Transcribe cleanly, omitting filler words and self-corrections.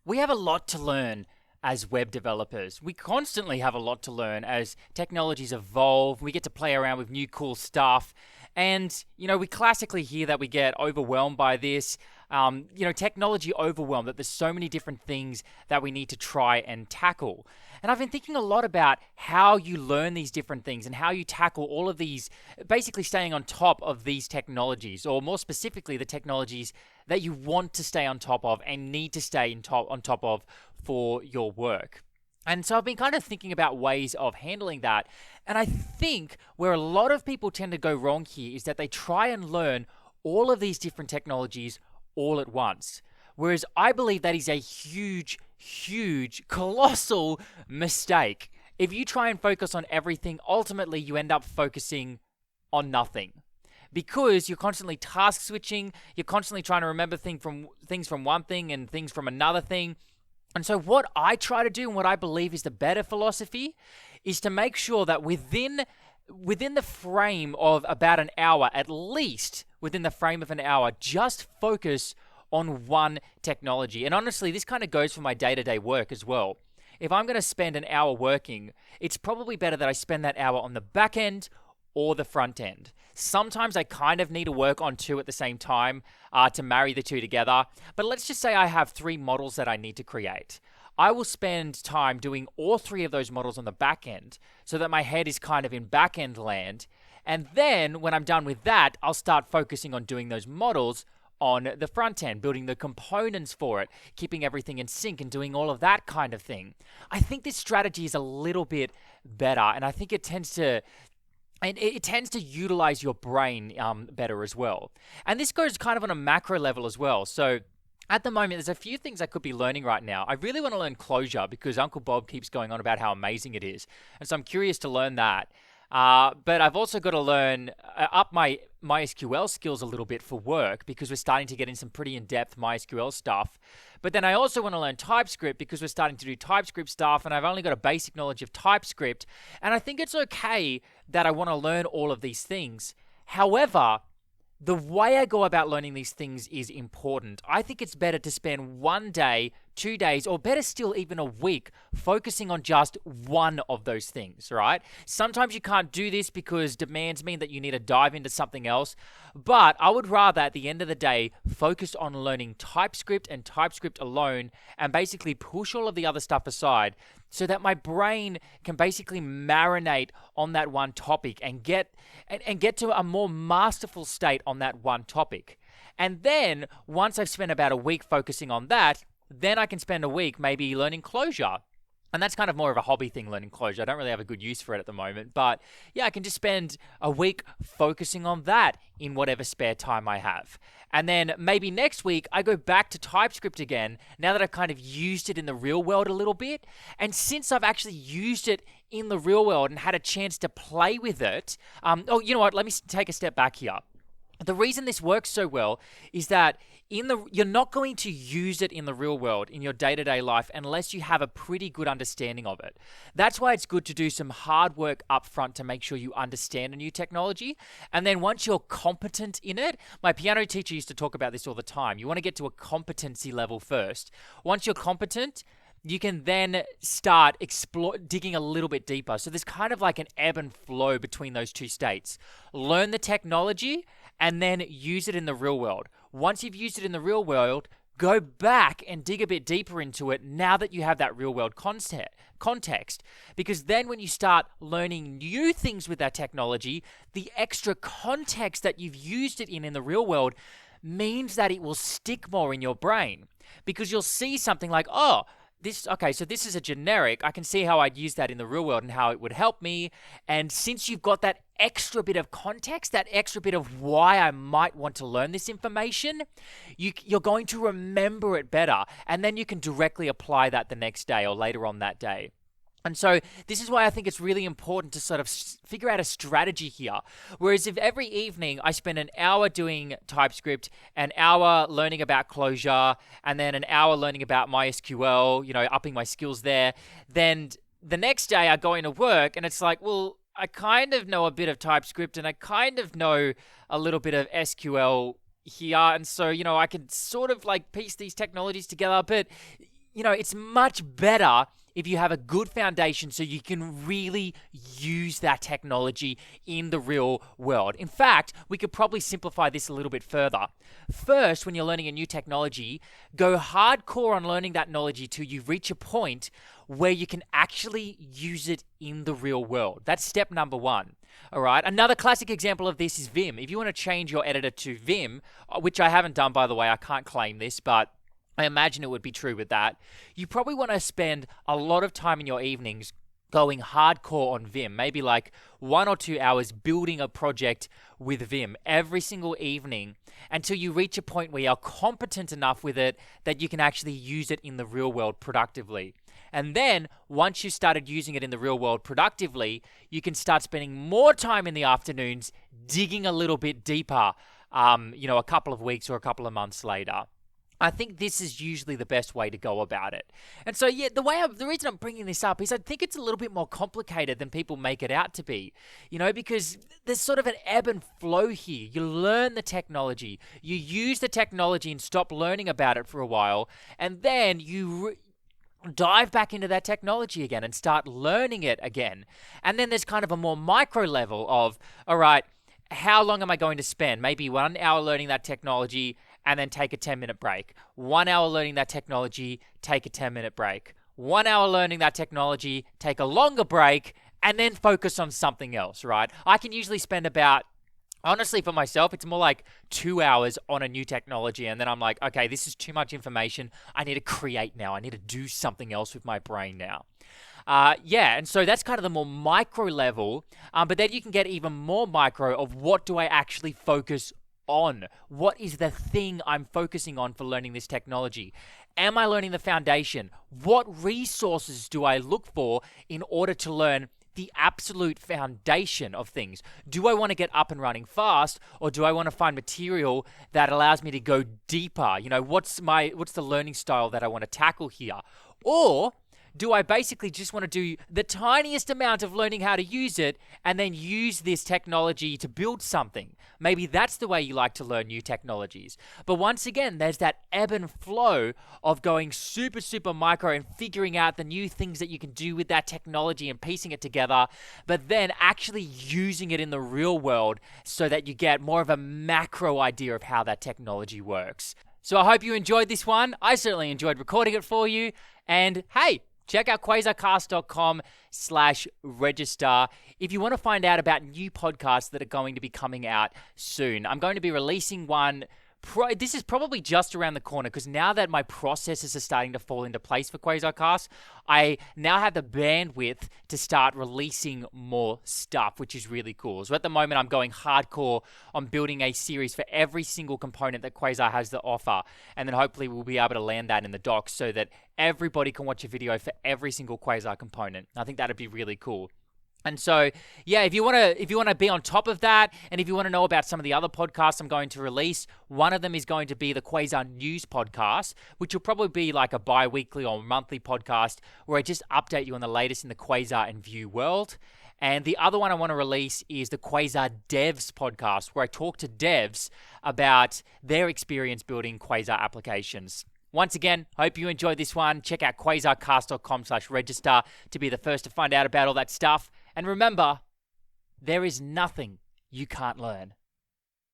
We have a lot to learn as web developers. We constantly have a lot to learn as technologies evolve. We get to play around with new cool stuff. And, we classically hear that we get overwhelmed by this, technology overwhelmed, that there's so many different things that we need to try and tackle. And I've been thinking a lot about how you learn these different things and how you tackle all of these, basically staying on top of these technologies, or more specifically, the technologies that you want to stay on top of and need to stay on top of for your work. And so I've been kind of thinking about ways of handling that. And I think where a lot of people tend to go wrong here is that they try and learn all of these different technologies all at once. Whereas I believe that is a huge, colossal mistake. If you try and focus on everything, ultimately you end up focusing on nothing. Because you're constantly task switching, you're constantly trying to remember things from one thing and things from another thing. And so what I try to do, and what I believe is the better philosophy, is to make sure that within the frame of about an hour, at least within the frame of an hour, just focus on one technology. And honestly, this kind of goes for my day-to-day work as well. If I'm going to spend an hour working, it's probably better that I spend that hour on the back end or the front end. Sometimes I kind of need to work on two at the same time to marry the two together. But let's just say I have 3 models that I need to create. I will spend time doing all 3 of those models on the back end so that my head is kind of in back end land. And then when I'm done with that, I'll start focusing on doing those models on the front end, building the components for it, keeping everything in sync and doing all of that kind of thing. I think this strategy is a little bit better, and I think it tends to utilize your brain better as well. And this goes kind of on a macro level as well. So at the moment, there's a few things I could be learning right now. I really want to learn Clojure because Uncle Bob keeps going on about how amazing it is. And so I'm curious to learn that. But I've also got to learn up my MySQL skills a little bit for work because we're starting to get in some pretty in-depth MySQL stuff. But then I also want to learn TypeScript because we're starting to do TypeScript stuff, and I've only got a basic knowledge of TypeScript. And I think it's okay that I want to learn all of these things. However, the way I go about learning these things is important. I think it's better to spend 1 day, 2 days, or better still, even a week, focusing on just one of those things, right? Sometimes you can't do this because demands mean that you need to dive into something else. But I would rather, at the end of the day, focus on learning TypeScript and TypeScript alone and basically push all of the other stuff aside so that my brain can basically marinate on that one topic and get to a more masterful state on that one topic. And then once I've spent about a week focusing on that, then I can spend a week maybe learning Clojure. And that's kind of more of a hobby thing, learning Clojure. I don't really have a good use for it at the moment. But yeah, I can just spend a week focusing on that in whatever spare time I have. And then maybe next week, I go back to TypeScript again, now that I've kind of used it in the real world a little bit. And since I've actually used it in the real world and had a chance to play with it, you know what? Let me take a step back here. The reason this works so well is that you're not going to use it in the real world, in your day-to-day life, unless you have a pretty good understanding of it. That's why it's good to do some hard work up front to make sure you understand a new technology. And then once you're competent in it, my piano teacher used to talk about this all the time. You want to get to a competency level first. Once you're competent, you can then start digging a little bit deeper. So there's kind of like an ebb and flow between those two states. Learn the technology and then use it in the real world. Once you've used it in the real world, go back and dig a bit deeper into it now that you have that real world context. Because then when you start learning new things with that technology, the extra context that you've used it in the real world means that it will stick more in your brain. Because you'll see something like, so this is a generic. I can see how I'd use that in the real world and how it would help me. And since you've got that extra bit of context, that extra bit of why I might want to learn this information, you're going to remember it better. And then you can directly apply that the next day or later on that day. And so this is why I think it's really important to sort of figure out a strategy here. Whereas if every evening I spend an hour doing TypeScript, an hour learning about Clojure, and then an hour learning about MySQL, upping my skills there, then the next day I go into work and it's like, well, I kind of know a bit of TypeScript and I kind of know a little bit of SQL here. And so, I can sort of like piece these technologies together, but it's much better if you have a good foundation so you can really use that technology in the real world. In fact, we could probably simplify this a little bit further. First, when you're learning a new technology, go hardcore on learning that knowledge till you reach a point where you can actually use it in the real world. That's step number one. All right. Another classic example of this is Vim. If you want to change your editor to Vim, which I haven't done, by the way, I can't claim this, but I imagine it would be true with that. You probably want to spend a lot of time in your evenings going hardcore on Vim, maybe like 1 or 2 hours building a project with Vim every single evening until you reach a point where you're competent enough with it that you can actually use it in the real world productively. And then once you started using it in the real world productively, you can start spending more time in the afternoons digging a little bit deeper, a couple of weeks or a couple of months later. I think this is usually the best way to go about it. And so, the reason I'm bringing this up is I think it's a little bit more complicated than people make it out to be, because there's sort of an ebb and flow here. You learn the technology, you use the technology and stop learning about it for a while, and then you dive back into that technology again and start learning it again. And then there's kind of a more micro level of, all right, how long am I going to spend? Maybe 1 hour learning that technology and then take a 10-minute break. 1 hour learning that technology, take a 10-minute break. 1 hour learning that technology, take a longer break, and then focus on something else, right? I can usually spend honestly, for myself, it's more like 2 hours on a new technology, and then I'm like, okay, this is too much information. I need to create now. I need to do something else with my brain now. And so that's kind of the more micro level, but then you can get even more micro of what do I actually focus on? What is the thing I'm focusing on for learning this technology? Am I learning the foundation? What resources do I look for in order to learn the absolute foundation of things? Do I want to get up and running fast, or do I want to find material that allows me to go deeper? What's the learning style that I want to tackle here? Or do I basically just want to do the tiniest amount of learning how to use it and then use this technology to build something? Maybe that's the way you like to learn new technologies. But once again, there's that ebb and flow of going super, super micro and figuring out the new things that you can do with that technology and piecing it together, but then actually using it in the real world so that you get more of a macro idea of how that technology works. So I hope you enjoyed this one. I certainly enjoyed recording it for you. And hey, check out quasarcast.com/register if you want to find out about new podcasts that are going to be coming out soon. I'm going to be releasing one. This is probably just around the corner because now that my processes are starting to fall into place for Quasarcast, I now have the bandwidth to start releasing more stuff, which is really cool. So at the moment, I'm going hardcore on building a series for every single component that Quasar has to offer. And then hopefully we'll be able to land that in the docs so that everybody can watch a video for every single Quasar component. I think that'd be really cool. And so, if you want to be on top of that, and if you want to know about some of the other podcasts I'm going to release, one of them is going to be the Quasar News podcast, which will probably be like a bi-weekly or monthly podcast where I just update you on the latest in the Quasar and Vue world. And the other one I want to release is the Quasar Devs podcast, where I talk to devs about their experience building Quasar applications. Once again, hope you enjoyed this one. Check out quasarcast.com/register to be the first to find out about all that stuff. And remember, there is nothing you can't learn.